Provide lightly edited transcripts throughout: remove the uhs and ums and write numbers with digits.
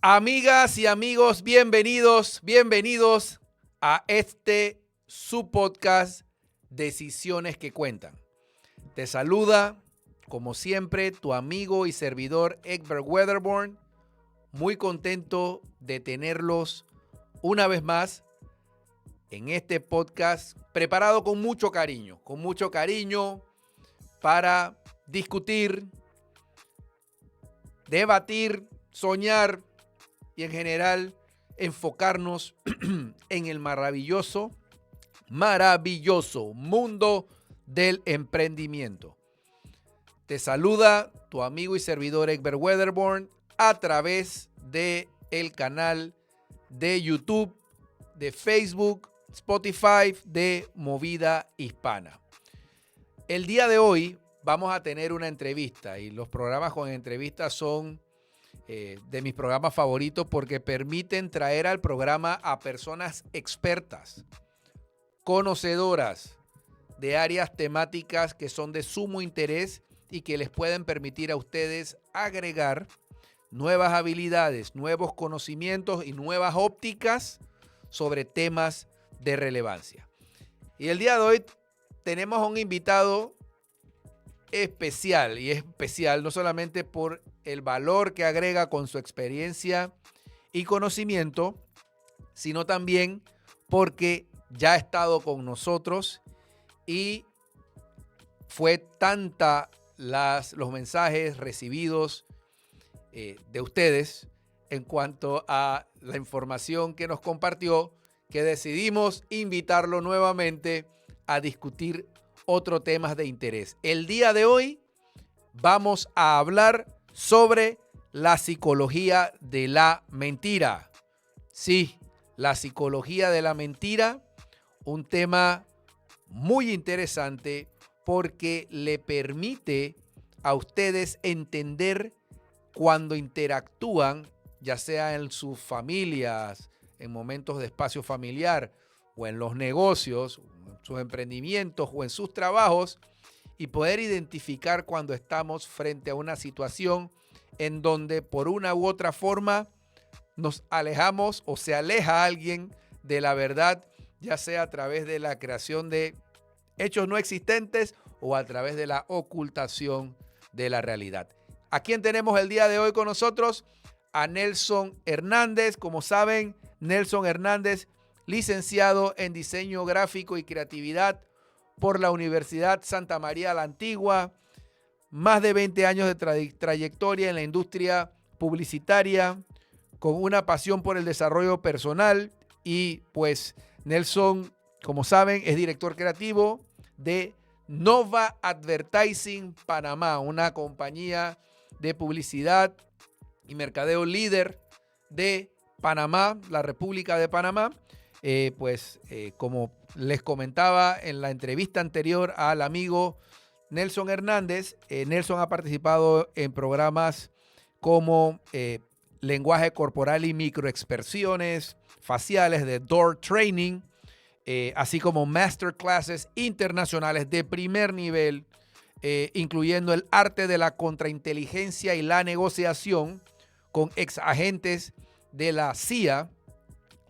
Amigas y amigos, bienvenidos a su podcast Decisiones que Cuentan. Te saluda, como siempre, tu amigo y servidor Egbert Weatherborn. Muy contento de tenerlos una vez más en este podcast preparado con mucho cariño para discutir, debatir, soñar y en general enfocarnos en el maravilloso mundo del emprendimiento. Te saluda tu amigo y servidor Egbert Weatherborn a través del canal de YouTube, de Facebook, Spotify de Movida Hispana. El día de hoy vamos a tener una entrevista y los programas con entrevistas son de mis programas favoritos porque permiten traer al programa a personas expertas, conocedoras de áreas temáticas que son de sumo interés y que les pueden permitir a ustedes agregar nuevas habilidades, nuevos conocimientos y nuevas ópticas sobre temas de relevancia. Y el día de hoy tenemos a un invitado especial, y es especial no solamente por el valor que agrega con su experiencia y conocimiento, sino también porque ya ha estado con nosotros y fue tanta los mensajes recibidos de ustedes en cuanto a la información que nos compartió que decidimos invitarlo nuevamente a discutir otros temas de interés. El día de hoy vamos a hablar sobre la psicología de la mentira. Sí, la psicología de la mentira, un tema muy interesante porque le permite a ustedes entender cuando interactúan, ya sea en sus familias, en momentos de espacio familiar o en los negocios, en sus emprendimientos o en sus trabajos, y poder identificar cuando estamos frente a una situación en donde por una u otra forma nos alejamos o se aleja alguien de la verdad, ya sea a través de la creación de hechos no existentes o a través de la ocultación de la realidad. ¿A quién tenemos el día de hoy con nosotros? A Nelson Hernández. Como saben, Nelson Hernández, licenciado en Diseño Gráfico y Creatividad por la Universidad Santa María la Antigua, más de 20 años de trayectoria en la industria publicitaria, con una pasión por el desarrollo personal y pues Nelson, como saben, es director creativo de Nova Advertising Panamá, una compañía de publicidad y mercadeo líder de Panamá, la República de Panamá. Como les comentaba en la entrevista anterior al amigo Nelson Hernández, Nelson ha participado en programas como lenguaje corporal y microexpresiones faciales de Door Training, así como masterclasses internacionales de primer nivel, incluyendo el arte de la contrainteligencia y la negociación con ex agentes de la CIA,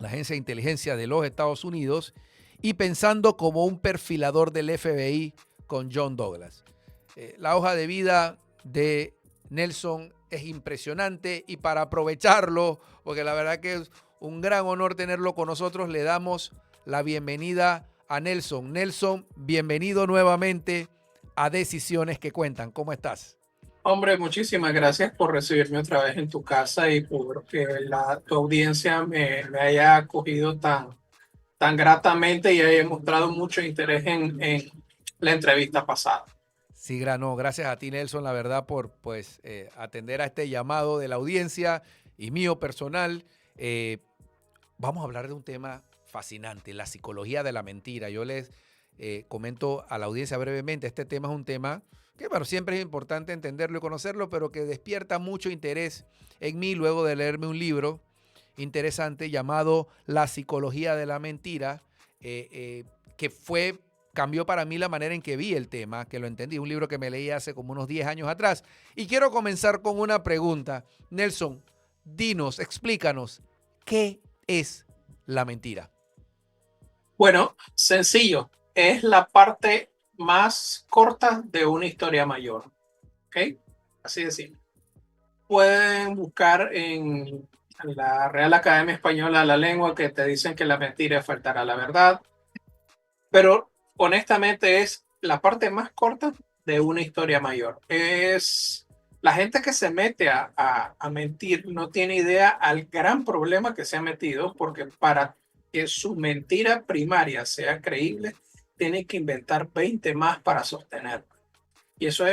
la Agencia de Inteligencia de los Estados Unidos, y pensando como un perfilador del FBI con John Douglas. La hoja de vida de Nelson es impresionante y para aprovecharlo, porque la verdad que es un gran honor tenerlo con nosotros, le damos la bienvenida a Nelson. Nelson, bienvenido nuevamente a Decisiones que Cuentan. ¿Cómo estás? Hombre, muchísimas gracias por recibirme otra vez en tu casa y por que tu audiencia me haya acogido tan gratamente y haya mostrado mucho interés en la entrevista pasada. Sí, gracias a ti, Nelson, la verdad, por atender a este llamado de la audiencia y mío personal. Vamos a hablar de un tema fascinante, la psicología de la mentira. Yo les comento a la audiencia brevemente, este tema es un tema que siempre es importante entenderlo y conocerlo, pero que despierta mucho interés en mí luego de leerme un libro interesante llamado La psicología de la mentira, que cambió para mí la manera en que vi el tema, que lo entendí. Un libro que me leí hace como unos 10 años atrás. Y quiero comenzar con una pregunta. Nelson, dinos, explícanos, ¿qué es la mentira? Bueno, sencillo, es la parte más corta de una historia mayor. ¿Ok? Así de simple. Pueden buscar en la Real Academia Española de la Lengua que te dicen que la mentira es faltar a la verdad, pero honestamente es la parte más corta de una historia mayor. Es la gente que se mete a mentir no tiene idea al gran problema que se ha metido, porque para que su mentira primaria sea creíble, tiene que inventar 20 más para sostenerla. Y eso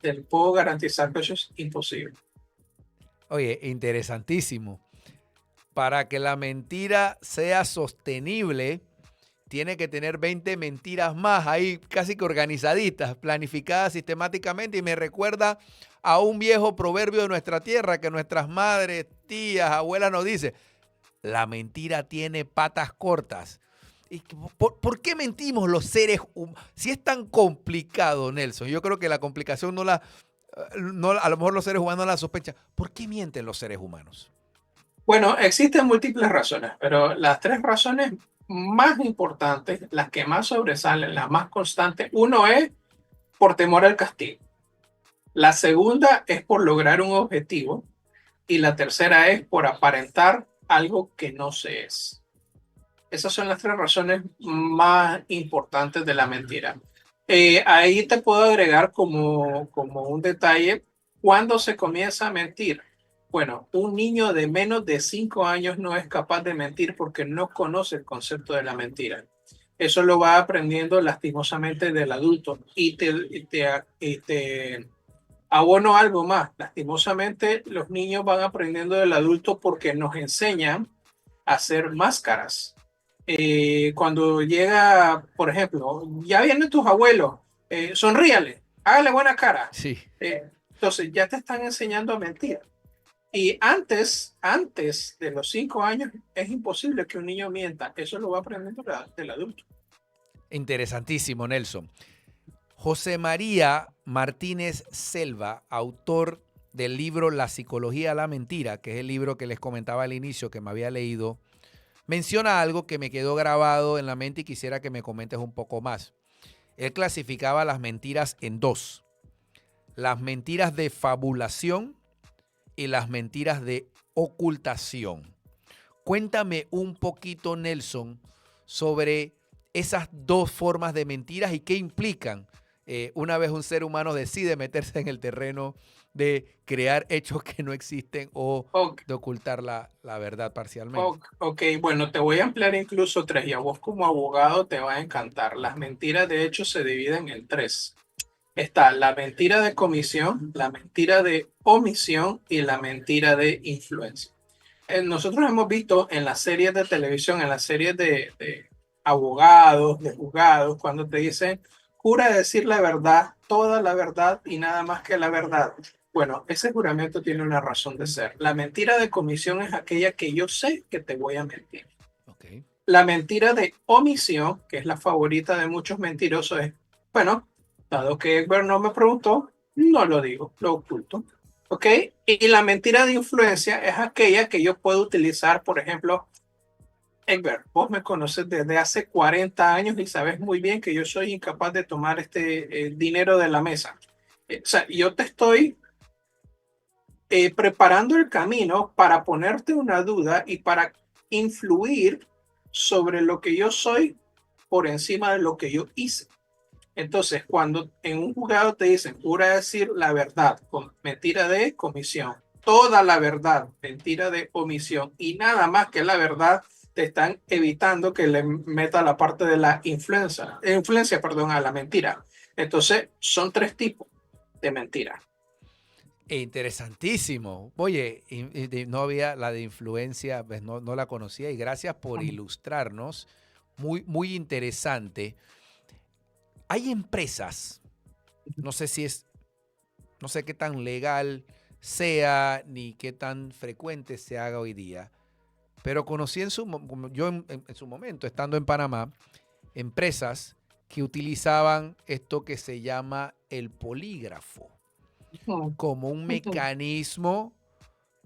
te puedo garantizar que eso es imposible. Oye, interesantísimo. Para que la mentira sea sostenible, tiene que tener 20 mentiras más ahí casi que organizaditas, planificadas sistemáticamente, y me recuerda a un viejo proverbio de nuestra tierra que nuestras madres, tías, abuelas nos dicen: la mentira tiene patas cortas. ¿Y por qué mentimos los seres humanos? Si es tan complicado, Nelson, yo creo que la complicación a lo mejor los seres humanos no la sospechan. ¿Por qué mienten los seres humanos? Bueno, existen múltiples razones, pero las tres razones más importantes, las que más sobresalen, las más constantes, uno es por temor al castigo. La segunda es por lograr un objetivo y la tercera es por aparentar algo que no se es. Esas son las tres razones más importantes de la mentira. Ahí te puedo agregar como un detalle, ¿cuándo se comienza a mentir? Bueno, un niño de menos de 5 años no es capaz de mentir porque no conoce el concepto de la mentira. Eso lo va aprendiendo lastimosamente del adulto. Y te abono algo más. Lastimosamente, los niños van aprendiendo del adulto porque nos enseñan a hacer máscaras. Cuando llega, por ejemplo, ya vienen tus abuelos, sonríale, hágale buena cara. Sí. Entonces ya te están enseñando a mentir. Y antes de los 5 años es imposible que un niño mienta. Eso lo va aprendiendo del adulto. Interesantísimo, Nelson. José María Martínez Selva, autor del libro La psicología de la mentira, que es el libro que les comentaba al inicio que me había leído, menciona algo que me quedó grabado en la mente y quisiera que me comentes un poco más. Él clasificaba las mentiras en dos: las mentiras de fabulación y las mentiras de ocultación. Cuéntame un poquito, Nelson, sobre esas dos formas de mentiras y qué implican una vez un ser humano decide meterse en el terreno de crear hechos que no existen o Ok, de ocultar la verdad parcialmente. ok, bueno, te voy a ampliar incluso tres y a vos como abogado te va a encantar. Las mentiras de hecho se dividen en tres. Está la mentira de comisión, la mentira de omisión y la mentira de influencia. Nosotros hemos visto en las series de televisión, en las series de abogados, de juzgados, cuando te dicen, jura decir la verdad, toda la verdad y nada más que la verdad. Bueno, ese juramento tiene una razón de ser. La mentira de comisión es aquella que yo sé que te voy a mentir. Okay. La mentira de omisión, que es la favorita de muchos mentirosos, es, bueno, dado que Egbert no me preguntó, no lo digo, lo oculto. ¿Ok? Y la mentira de influencia es aquella que yo puedo utilizar, por ejemplo, Egbert, vos me conoces desde hace 40 años y sabes muy bien que yo soy incapaz de tomar este dinero de la mesa. O sea, yo te estoy preparando el camino para ponerte una duda y para influir sobre lo que yo soy por encima de lo que yo hice. Entonces, cuando en un juzgado te dicen, jura decir la verdad, con mentira de comisión, toda la verdad, mentira de omisión y nada más que la verdad, te están evitando que le meta la parte de la influencia, perdón, a la mentira. Entonces, son tres tipos de mentira. Interesantísimo. Oye, no había la de influencia, pues no la conocía, y gracias por ilustrarnos. Muy, muy interesante. Hay empresas, no sé si es, no sé qué tan legal sea ni qué tan frecuente se haga hoy día, pero conocí yo en su momento, estando en Panamá, empresas que utilizaban esto que se llama el polígrafo como un mecanismo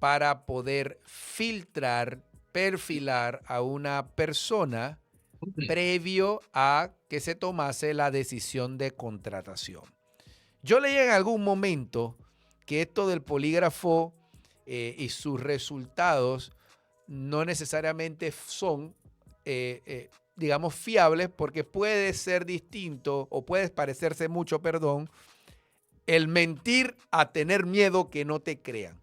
para poder filtrar, perfilar a una persona previo a que se tomase la decisión de contratación. Yo leí en algún momento que esto del polígrafo y sus resultados no necesariamente son, digamos, fiables, porque puede ser distinto o puede parecerse mucho, perdón, el mentir a tener miedo que no te crean.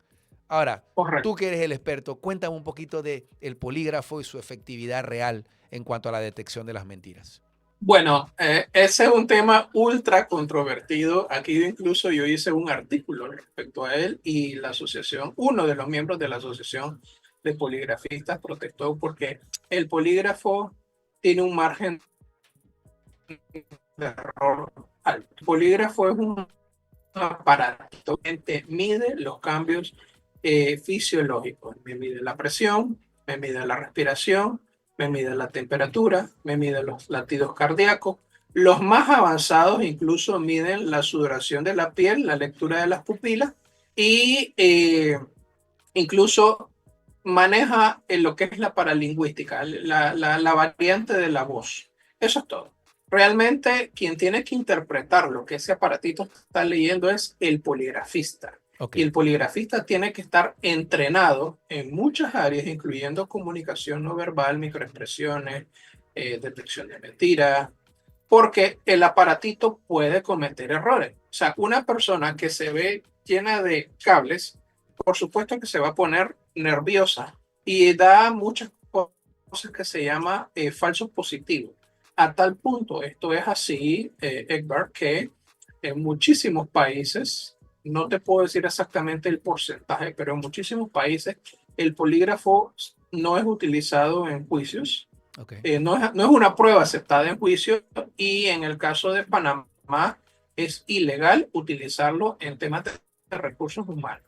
Ahora, Correcto. tú que eres el experto, cuéntame un poquito del polígrafo y su efectividad real en cuanto a la detección de las mentiras. Bueno, ese es un tema ultra controvertido. Aquí incluso yo hice un artículo respecto a él y la asociación, uno de los miembros de la asociación de poligrafistas protestó porque el polígrafo tiene un margen de error alto. El polígrafo es un aparato que mide los cambios fisiológicos. Me mide la presión, me mide la respiración, me mide la temperatura, me mide los latidos cardíacos. Los más avanzados incluso miden la sudoración de la piel, la lectura de las pupilas y incluso maneja en lo que es la paralingüística, la variante de la voz. Eso es todo. Realmente quien tiene que interpretar lo que ese aparatito está leyendo es el poligrafista. Okay. Y el poligrafista tiene que estar entrenado en muchas áreas, incluyendo comunicación no verbal, microexpresiones, detección de mentiras, porque el aparatito puede cometer errores. O sea, una persona que se ve llena de cables, por supuesto que se va a poner nerviosa y da muchas cosas que se llama falsos positivos. A tal punto, esto es así, Egbert, que en muchísimos países, no te puedo decir exactamente el porcentaje, pero en muchísimos países el polígrafo no es utilizado en juicios. Okay. No es una prueba aceptada en juicio y en el caso de Panamá es ilegal utilizarlo en temas de recursos humanos.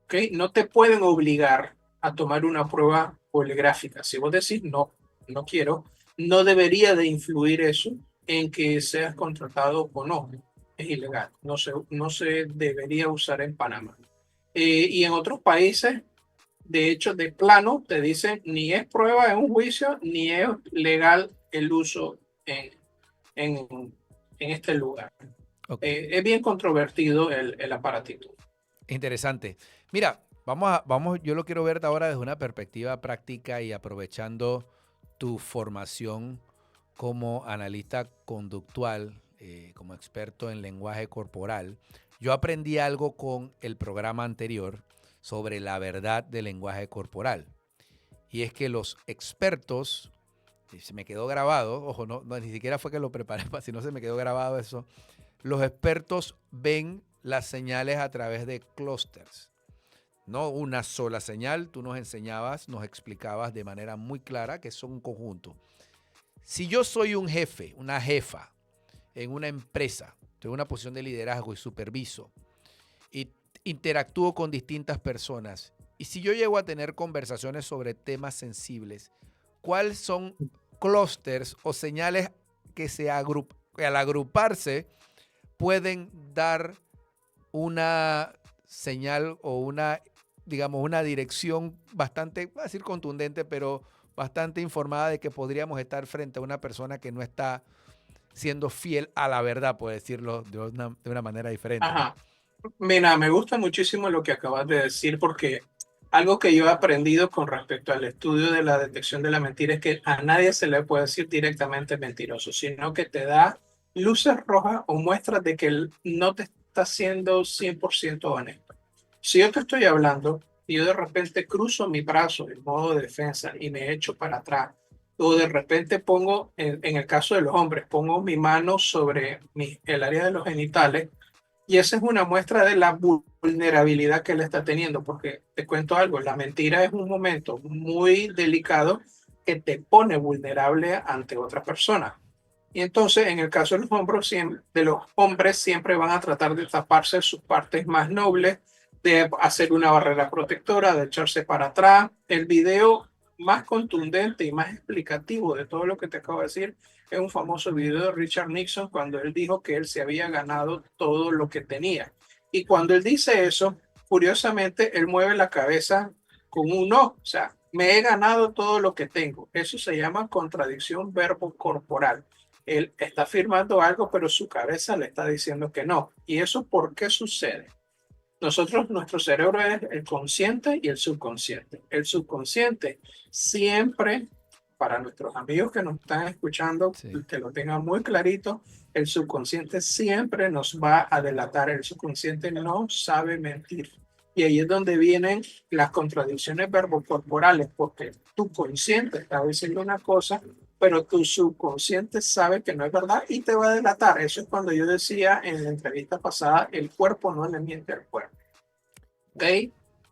¿Okay? No te pueden obligar a tomar una prueba poligráfica. Si vos decís no, no quiero, no debería de influir eso en que seas contratado o no. Es ilegal. No se debería usar en Panamá. Y en otros países, de hecho, de plano, te dicen ni es prueba en un juicio, ni es legal el uso en este lugar. Okay. Es bien controvertido el aparatito. Interesante. Mira, yo lo quiero ver ahora desde una perspectiva práctica y aprovechando tu formación como analista conductual, como experto en lenguaje corporal. Yo aprendí algo con el programa anterior sobre la verdad del lenguaje corporal. Y es que los expertos, se me quedó grabado, ojo, ni siquiera fue que lo preparé, sino se me quedó grabado eso. Los expertos ven las señales a través de clústeres. No una sola señal, tú nos enseñabas, nos explicabas de manera muy clara que son un conjunto. Si yo soy un jefe, una jefa en una empresa, tengo una posición de liderazgo y superviso y interactúo con distintas personas, y si yo llego a tener conversaciones sobre temas sensibles, ¿cuáles son clústeres o señales que al agruparse pueden dar una señal o una dirección bastante, voy a decir contundente, pero bastante informada de que podríamos estar frente a una persona que no está siendo fiel a la verdad, por decirlo de una manera diferente? Ajá. Mira, me gusta muchísimo lo que acabas de decir porque algo que yo he aprendido con respecto al estudio de la detección de la mentira es que a nadie se le puede decir directamente mentiroso, sino que te da luces rojas o muestras de que él no te está siendo 100% honesto. Si yo te estoy hablando y yo de repente cruzo mi brazo en modo de defensa y me echo para atrás, o de repente pongo, en el caso de los hombres, pongo mi mano sobre el área de los genitales, y esa es una muestra de la vulnerabilidad que él está teniendo, porque te cuento algo, la mentira es un momento muy delicado que te pone vulnerable ante otra persona. Y entonces, en el caso de los hombres siempre van a tratar de taparse sus partes más nobles, de hacer una barrera protectora, de echarse para atrás. El video más contundente y más explicativo de todo lo que te acabo de decir es un famoso video de Richard Nixon cuando él dijo que él se había ganado todo lo que tenía. Y cuando él dice eso, curiosamente, él mueve la cabeza con un no. O sea, me he ganado todo lo que tengo. Eso se llama contradicción verbo corporal. Él está afirmando algo, pero su cabeza le está diciendo que no. ¿Y eso por qué sucede? Nosotros, nuestro cerebro es el consciente y el subconsciente. El subconsciente siempre, para nuestros amigos que nos están escuchando, Sí. que lo tengan muy clarito, el subconsciente siempre nos va a delatar. El subconsciente no sabe mentir. Y ahí es donde vienen las contradicciones verbocorporales, porque tu consciente está diciendo una cosa, pero tu subconsciente sabe que no es verdad y te va a delatar. Eso es cuando yo decía en la entrevista pasada, el cuerpo no le miente al cuerpo. ¿Ok?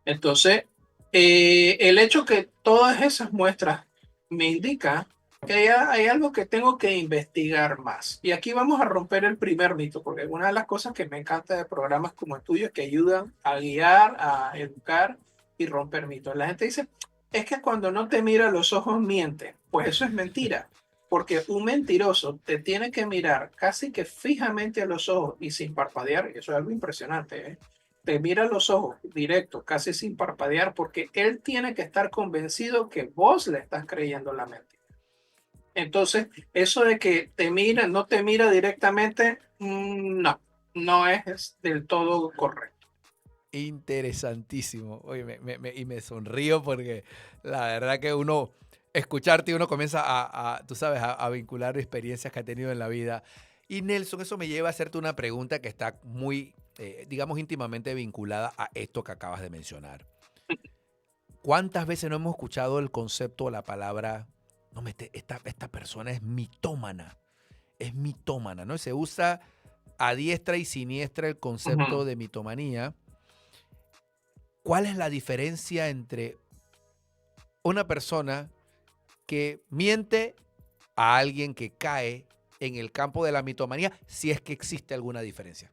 Entonces, el hecho que todas esas muestras me indica que hay algo que tengo que investigar más. Y aquí vamos a romper el primer mito, porque una de las cosas que me encanta de programas como el tuyo es que ayudan a guiar, a educar y romper mitos. La gente dice, es que cuando no te mira a los ojos miente. Pues eso es mentira, porque un mentiroso te tiene que mirar casi que fijamente a los ojos y sin parpadear, y eso es algo impresionante, ¿eh? Te mira a los ojos directo, casi sin parpadear, porque él tiene que estar convencido que vos le estás creyendo la mentira. Entonces, eso de que te mira, no te mira directamente, no, no es del todo correcto. Interesantísimo. Oye, y me sonrío porque la verdad que uno, escucharte, uno comienza tú sabes, a vincular experiencias que ha tenido en la vida. Y Nelson, eso me lleva a hacerte una pregunta que está muy, digamos, íntimamente vinculada a esto que acabas de mencionar. ¿Cuántas veces no hemos escuchado el concepto o la palabra, no, esta persona es mitómana, ¿no? Se usa a diestra y siniestra el concepto Ujú. de mitomanía. ¿Cuál es la diferencia entre una persona que miente a alguien que cae en el campo de la mitomanía, si es que existe alguna diferencia?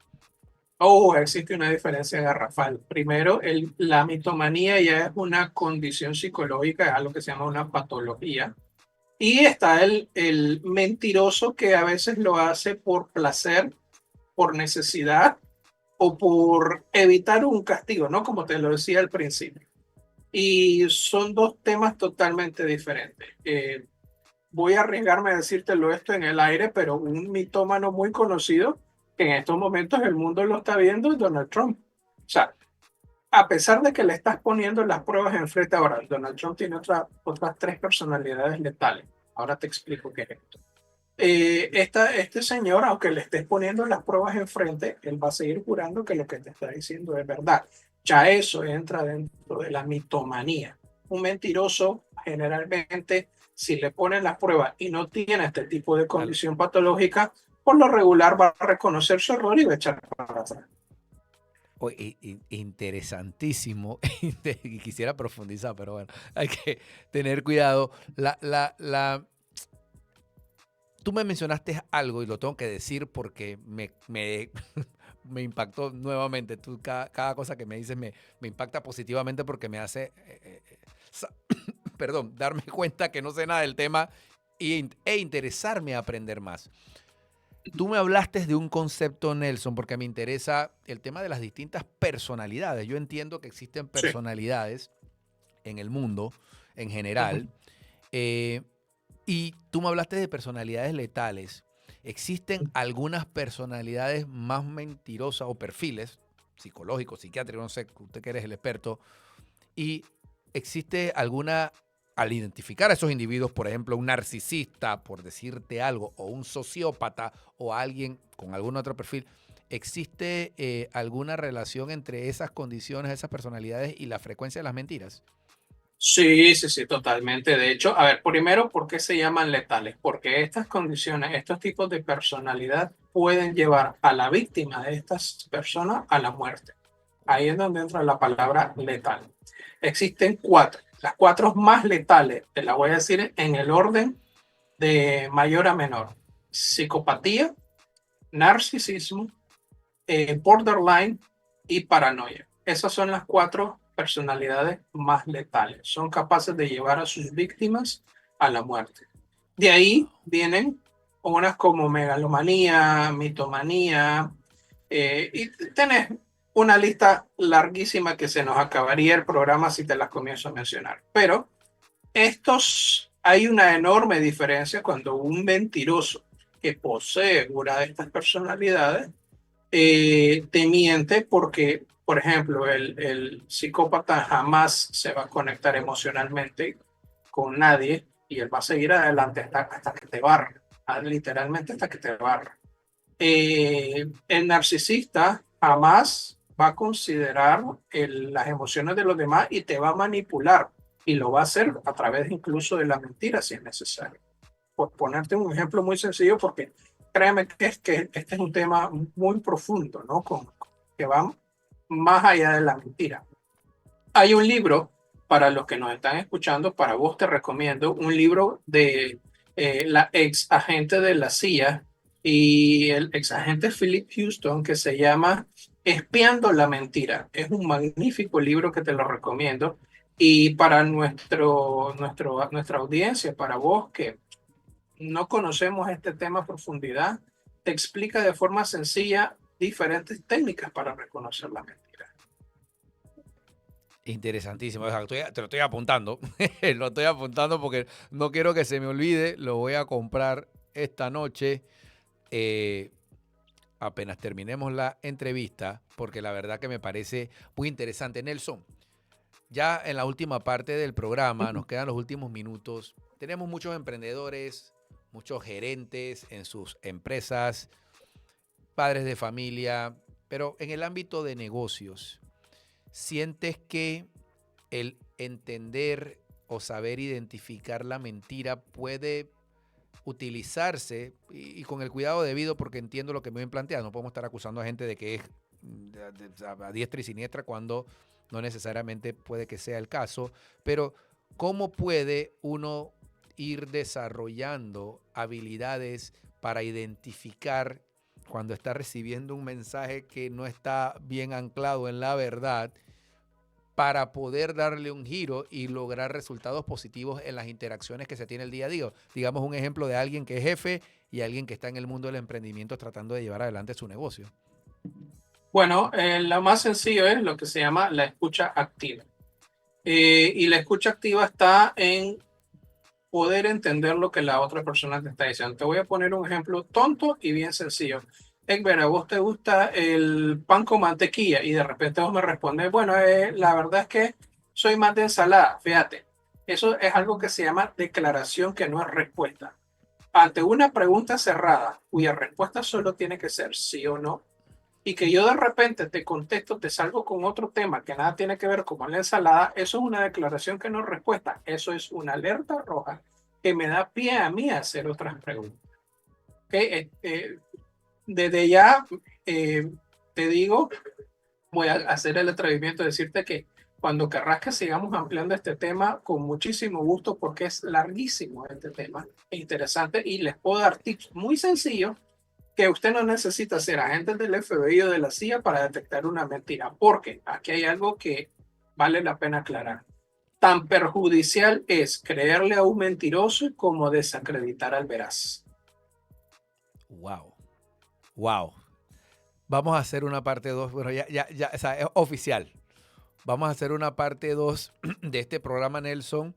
Oh, existe una diferencia garrafal. Primero, la mitomanía ya es una condición psicológica, es algo que se llama una patología. Y está el mentiroso que a veces lo hace por placer, por necesidad o por evitar un castigo, ¿no? Como te lo decía al principio. Y son dos temas totalmente diferentes. Voy a arriesgarme a decírtelo esto en el aire, pero un mitómano muy conocido que en estos momentos el mundo lo está viendo es Donald Trump. O sea, a pesar de que le estás poniendo las pruebas enfrente ahora, Donald Trump tiene otras tres personalidades letales. Ahora te explico qué es esto. Este señor, aunque le estés poniendo las pruebas enfrente, él va a seguir jurando que lo que te está diciendo es verdad. Ya eso entra dentro de la mitomanía. Un mentiroso, generalmente, si le ponen las pruebas y no tiene este tipo de Claro. condición patológica, por lo regular va a reconocer su error y va a echar para atrás. Interesantísimo. Y quisiera profundizar, pero bueno, hay que tener cuidado. Tú me mencionaste algo y lo tengo que decir porque me impactó nuevamente. Cada cosa que me dices me impacta positivamente porque me hace, sa- perdón, darme cuenta que no sé nada del tema e interesarme a aprender más. Tú me hablaste de un concepto, Nelson, porque me interesa el tema de las distintas personalidades. Yo entiendo que existen Sí. personalidades en el mundo en Ujú. general. eh, y tú me hablaste de personalidades letales. ¿Existen algunas personalidades más mentirosas o perfiles psicológicos, psiquiátricos, no sé, usted que eres el experto? ¿Y existe alguna, al identificar a esos individuos, por ejemplo, un narcisista, por decirte algo, o un sociópata, o alguien con algún otro perfil, existe alguna relación entre esas condiciones, esas personalidades y la frecuencia de las mentiras? Sí, sí, sí, totalmente. De hecho, a ver, primero, ¿por qué se llaman letales? Porque estas condiciones, estos tipos de personalidad pueden llevar a la víctima de estas personas a la muerte. Ahí es donde entra la palabra letal. Existen cuatro. Las cuatro más letales, te las voy a decir en el orden de mayor a menor. Psicopatía, narcisismo, borderline y paranoia. Esas son las cuatro personalidades más letales. Son capaces de llevar a sus víctimas a la muerte. De ahí vienen unas como megalomanía, mitomanía, y tenés una lista larguísima que se nos acabaría el programa si te las comienzo a mencionar. Pero hay una enorme diferencia cuando un mentiroso que posee una de estas personalidades te miente porque, por ejemplo, el psicópata jamás se va a conectar emocionalmente con nadie y él va a seguir adelante hasta que te barra, literalmente hasta que te barra. El narcisista jamás va a considerar las emociones de los demás y te va a manipular y lo va a hacer a través incluso de la mentira si es necesario. Por ponerte un ejemplo muy sencillo, porque créeme que este es un tema muy profundo, ¿no? Que va más allá de la mentira. Hay un libro, para los que nos están escuchando, para vos te recomiendo un libro de la ex agente de la CIA y el ex agente Philip Houston que se llama Espiando la mentira. Es un magnífico libro que te lo recomiendo. Y para nuestra audiencia, para vos que no conocemos este tema a profundidad, te explica de forma sencilla diferentes técnicas para reconocer la mentira. Interesantísimo. O sea, te lo estoy apuntando. Lo estoy apuntando porque no quiero que se me olvide. Lo voy a comprar esta noche. Apenas terminemos la entrevista, porque la verdad que me parece muy interesante. Nelson, ya en la última parte del programa, nos quedan los últimos minutos. Tenemos muchos emprendedores, muchos gerentes en sus empresas, padres de familia, pero en el ámbito de negocios, ¿sientes que el entender o saber identificar la mentira puede utilizarse y con el cuidado debido, porque entiendo lo que me ven planteado? No podemos estar acusando a gente de que es a diestra y siniestra cuando no necesariamente puede que sea el caso, pero ¿cómo puede uno ir desarrollando habilidades para identificar cuando está recibiendo un mensaje que no está bien anclado en la verdad, para poder darle un giro y lograr resultados positivos en las interacciones que se tiene el día a día? Digamos un ejemplo de alguien que es jefe y alguien que está en el mundo del emprendimiento tratando de llevar adelante su negocio. Bueno, lo más sencillo es lo que se llama la escucha activa. Y la escucha activa está en poder entender lo que la otra persona te está diciendo. Te voy a poner un ejemplo tonto y bien sencillo. Egber, ¿a vos te gusta el pan con mantequilla? Y de repente vos me respondes, bueno, la verdad es que soy más de ensalada. Fíjate, eso es algo que se llama declaración que no es respuesta. Ante una pregunta cerrada, cuya respuesta solo tiene que ser sí o no, y que yo de repente te contesto, te salgo con otro tema que nada tiene que ver con la ensalada, eso es una declaración que no es respuesta, eso es una alerta roja que me da pie a mí a hacer otras preguntas. ¿Okay? Desde ya te digo, voy a hacer el atrevimiento de decirte que cuando querrás que sigamos ampliando este tema, con muchísimo gusto, porque es larguísimo este tema, es interesante y les puedo dar tips muy sencillos que usted no necesita ser agente del FBI o de la CIA para detectar una mentira, porque aquí hay algo que vale la pena aclarar. Tan perjudicial es creerle a un mentiroso como desacreditar al veraz. Wow. Wow. Vamos a hacer una parte 2. Bueno, ya, o sea, es oficial. Vamos a hacer una parte 2 de este programa, Nelson.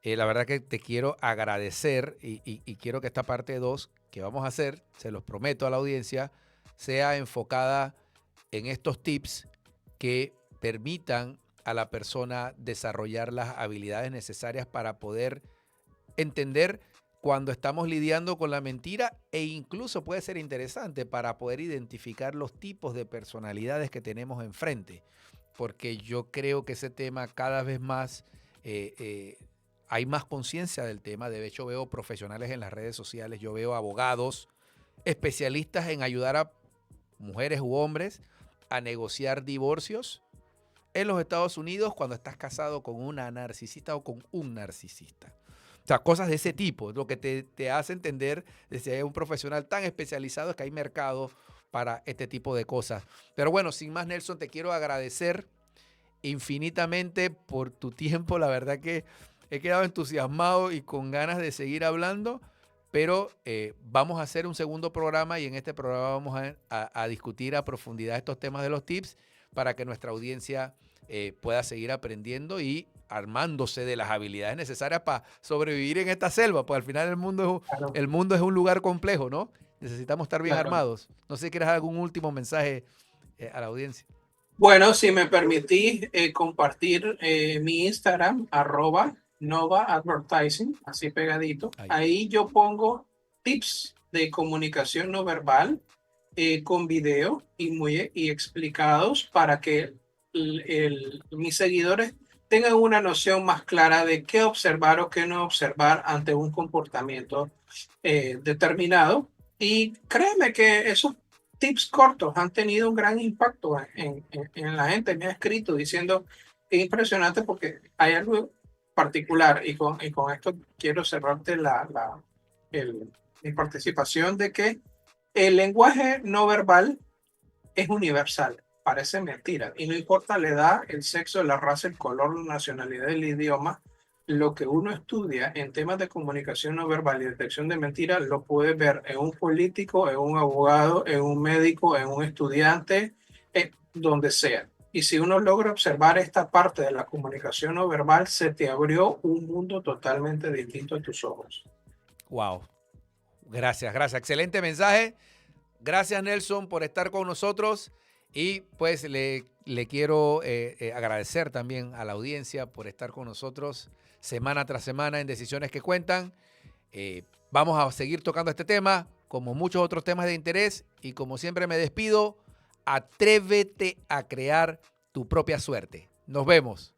La verdad que te quiero agradecer y quiero que esta parte 2 que vamos a hacer, se los prometo a la audiencia, sea enfocada en estos tips que permitan a la persona desarrollar las habilidades necesarias para poder entender cuando estamos lidiando con la mentira, e incluso puede ser interesante para poder identificar los tipos de personalidades que tenemos enfrente, porque yo creo que ese tema cada vez más hay más conciencia del tema. De hecho, veo profesionales en las redes sociales, yo veo abogados especialistas en ayudar a mujeres u hombres a negociar divorcios en los Estados Unidos cuando estás casado con una narcisista o con un narcisista. O sea, cosas de ese tipo, lo que te hace entender de si hay un profesional tan especializado es que hay mercado para este tipo de cosas. Pero bueno, sin más, Nelson, te quiero agradecer infinitamente por tu tiempo. La verdad que he quedado entusiasmado y con ganas de seguir hablando, pero vamos a hacer un segundo programa y en este programa vamos a discutir a profundidad estos temas de los tips, para que nuestra audiencia pueda seguir aprendiendo y armándose de las habilidades necesarias para sobrevivir en esta selva, pues al final Claro, el mundo es un lugar complejo, ¿no? Necesitamos estar bien claro. armados. No sé si quieres algún último mensaje a la audiencia. Bueno, si me permitís compartir mi Instagram, @Nova Advertising, así pegadito. Ahí. Ahí yo pongo tips de comunicación no verbal con video y explicados para que mis seguidores tengan una noción más clara de qué observar o qué no observar ante un comportamiento determinado. Y créeme que esos tips cortos han tenido un gran impacto en la gente. Me ha escrito diciendo, es impresionante porque hay algo particular y con esto quiero cerrarte mi participación de que el lenguaje no verbal es universal. Parece mentira. Y no importa la edad, el sexo, la raza, el color, la nacionalidad, el idioma, lo que uno estudia en temas de comunicación no verbal y detección de mentiras lo puede ver en un político, en un abogado, en un médico, en un estudiante, donde sea. Y si uno logra observar esta parte de la comunicación no verbal, se te abrió un mundo totalmente distinto a tus ojos. Wow. Gracias, gracias. Excelente mensaje. Gracias, Nelson, por estar con nosotros. Y pues le quiero agradecer también a la audiencia por estar con nosotros semana tras semana en Decisiones que Cuentan. Vamos a seguir tocando este tema, como muchos otros temas de interés. Y como siempre me despido, atrévete a crear tu propia suerte. Nos vemos.